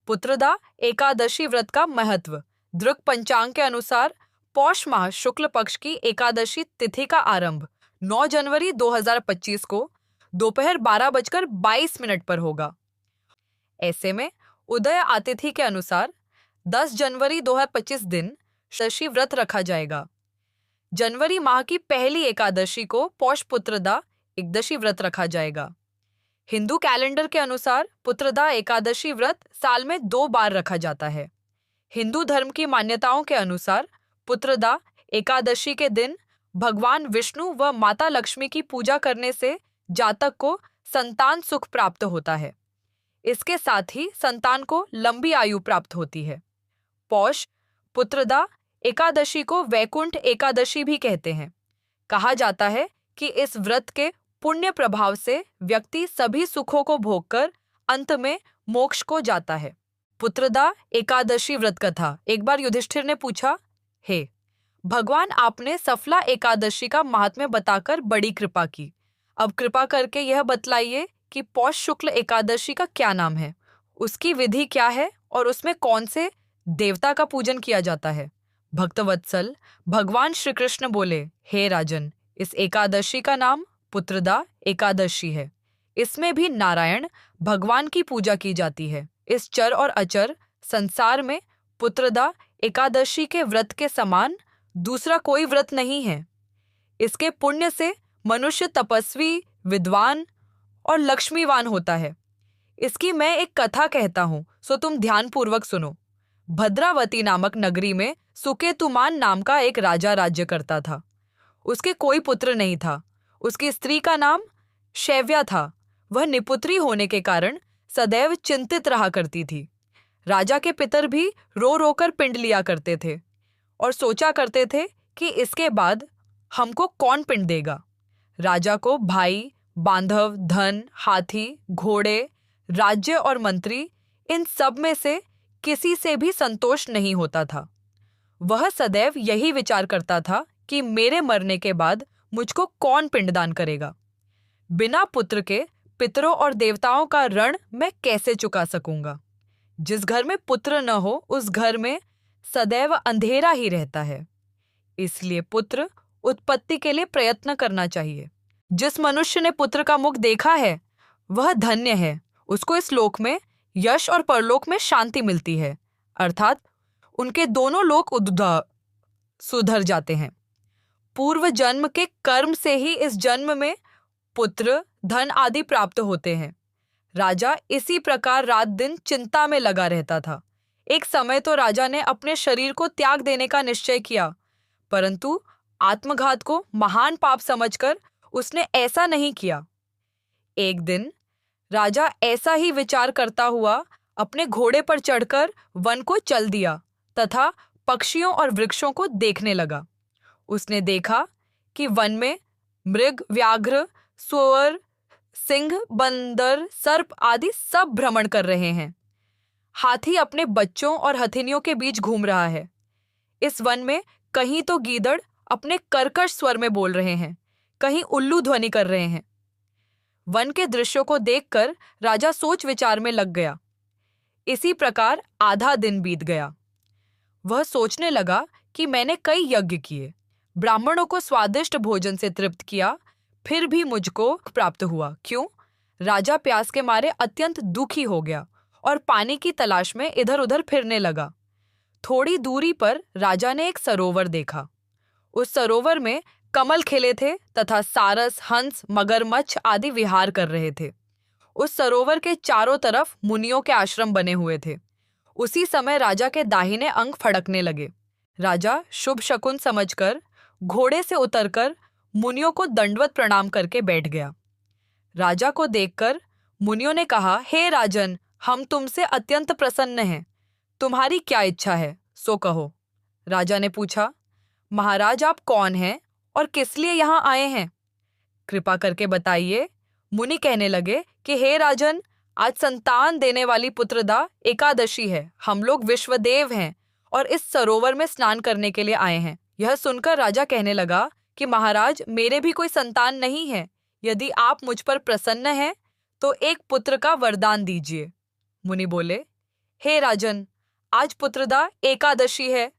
पुत्रदा एकादशी व्रत का महत्व। दृक पंचांग के अनुसार पौष माह शुक्ल पक्ष की एकादशी तिथि का आरंभ 9 जनवरी 2025 को दोपहर 12:22 पर होगा। ऐसे में उदय आतिथि के अनुसार 10 जनवरी 2025 दिन शशि व्रत रखा जाएगा। जनवरी माह की पहली एकादशी को पौष पुत्रदा एकदशी व्रत रखा जाएगा। हिंदू कैलेंडर के अनुसार पुत्रदा एकादशी व्रत साल में 2 बार रखा जाता है। हिंदू धर्म की मान्यताओं के अनुसार पुत्रदा एकादशी के दिन भगवान विष्णु व माता लक्ष्मी की पूजा करने से जातक को संतान सुख प्राप्त होता है। इसके साथ ही संतान को लंबी आयु प्राप्त होती है। पौष पुत्रदा एकादशी को वैकुंठ एकादशी भी कहते हैं। कहा जाता है कि इस व्रत के पुण्य प्रभाव से व्यक्ति सभी सुखों को भोगकर अंत में मोक्ष को जाता है। पुत्रदा एकादशी व्रत कथा। एक बार युधिष्ठिर ने पूछा, हे भगवान, आपने सफला एकादशी का महात्म्य बताकर बड़ी कृपा की। अब कृपा करके यह बतलाइए कि पौष शुक्ल एकादशी का क्या नाम है, उसकी विधि क्या है और उसमें कौन से देवता का पूजन किया जाता है। भक्तवत्सल भगवान श्री कृष्ण बोले, हे राजन, इस एकादशी का नाम पुत्रदा एकादशी है। इसमें भी नारायण भगवान की पूजा की जाती है। इस चर और अचर संसार में पुत्रदा एकादशी के व्रत के समान दूसरा कोई व्रत नहीं है। इसके पुण्य से मनुष्य तपस्वी, विद्वान और लक्ष्मीवान होता है। इसकी मैं एक कथा कहता हूँ, सो तुम ध्यानपूर्वक सुनो। भद्रावती नामक नगरी में सुकेतुमान नाम का एक राजा राज्य करता था। उसके कोई पुत्र नहीं था। उसकी स्त्री का नाम शैव्या था। वह निपुत्री होने के कारण सदैव चिंतित रहा करती थी। राजा के पितर भी रो रोकर पिंड लिया करते थे और सोचा करते थे कि इसके बाद हमको कौन पिंड देगा। राजा को भाई, बांधव, धन, हाथी, घोड़े, राज्य और मंत्री, इन सब में से किसी से भी संतोष नहीं होता था। वह सदैव यही विचार करता था कि मेरे मरने के बाद मुझको कौन पिंडदान करेगा। बिना पुत्र के पितरों और देवताओं का ऋण मैं कैसे चुका सकूंगा। जिस घर में पुत्र न हो उस घर में सदैव अंधेरा ही रहता है। इसलिए पुत्र उत्पत्ति के लिए प्रयत्न करना चाहिए। जिस मनुष्य ने पुत्र का मुख देखा है वह धन्य है। उसको इस लोक में यश और परलोक में शांति मिलती है, अर्थात उनके दोनों लोक सुधर जाते हैं। पूर्व जन्म के कर्म से ही इस जन्म में पुत्र, धन आदि प्राप्त होते हैं। राजा इसी प्रकार रात दिन चिंता में लगा रहता था। एक समय तो राजा ने अपने शरीर को त्याग देने का निश्चय किया, परंतु आत्मघात को महान पाप समझकर उसने ऐसा नहीं किया। एक दिन राजा ऐसा ही विचार करता हुआ अपने घोड़े पर चढ़कर वन को चल दिया तथा पक्षियों और वृक्षों को देखने लगा। उसने देखा कि वन में मृग, व्याघ्र, सुअर, सिंह, बंदर, सर्प आदि सब भ्रमण कर रहे हैं। हाथी अपने बच्चों और हथिनियों के बीच घूम रहा है। इस वन में कहीं तो गीदड़ अपने कर्कश स्वर में बोल रहे हैं, कहीं उल्लू ध्वनि कर रहे हैं। वन के दृश्यों को देखकर राजा सोच विचार में लग गया। इसी प्रकार आधा दिन बीत गया। वह सोचने लगा कि मैंने कई यज्ञ किए, ब्राह्मणों को स्वादिष्ट भोजन से तृप्त किया, फिर भी मुझको प्राप्त हुआ क्यों? राजा प्यास के मारे अत्यंत दुखी हो गया और पानी की तलाश में इधर उधर फिरने लगा। थोड़ी दूरी पर राजा ने एक सरोवर देखा। उस सरोवर में कमल खिले थे तथा सारस, हंस, मगरमच्छ आदि विहार कर रहे थे। उस सरोवर के चारों तरफ मुनियों के आश्रम बने हुए थे। उसी समय राजा के दाहिने अंग फड़कने लगे। राजा शुभ शकुन समझकर घोड़े से उतरकर मुनियों को दंडवत प्रणाम करके बैठ गया। राजा को देखकर मुनियों ने कहा, हे राजन, हम तुमसे अत्यंत प्रसन्न हैं। तुम्हारी क्या इच्छा है, सो कहो। राजा ने पूछा, महाराज, आप कौन हैं और किस लिए यहाँ आए हैं? कृपा करके बताइए। मुनि कहने लगे कि हे राजन, आज संतान देने वाली पुत्रदा एकादशी है। हम लोग विश्वदेव हैं और इस सरोवर में स्नान करने के लिए आए हैं। यह सुनकर राजा कहने लगा कि महाराज, मेरे भी कोई संतान नहीं है। यदि आप मुझ पर प्रसन्न हैं तो एक पुत्र का वरदान दीजिए। मुनि बोले, हे राजन, आज पुत्रदा एकादशी है।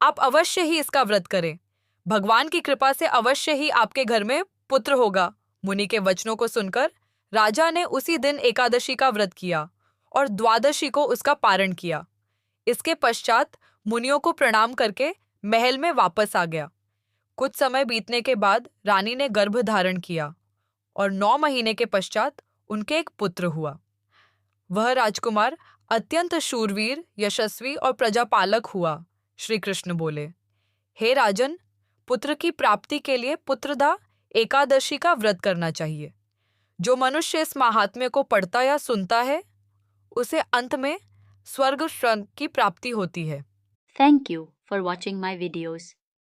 आप अवश्य ही इसका व्रत करें। भगवान की कृपा से अवश्य ही आपके घर में पुत्र होगा। मुनि के वचनों को सुनकर राजा ने उसी दिन एकादशी का व्रत किया और द्वादशी को उसका पारण किया। इसके पश्चात मुनियों को प्रणाम करके महल में वापस आ गया। कुछ समय बीतने के बाद रानी ने गर्भ धारण किया और 9 महीने के पश्चात उनके एक पुत्र हुआ। वह राजकुमार अत्यंत शूरवीर, यशस्वी और प्रजापालक हुआ। श्री कृष्ण बोले, हे राजन, पुत्र की प्राप्ति के लिए पुत्रदा एकादशी का व्रत करना चाहिए। जो मनुष्य इस महात्म्य को पढ़ता या सुनता है, उसे अंत में स्वर्ग की प्राप्ति होती है। Thank you for watching my videos.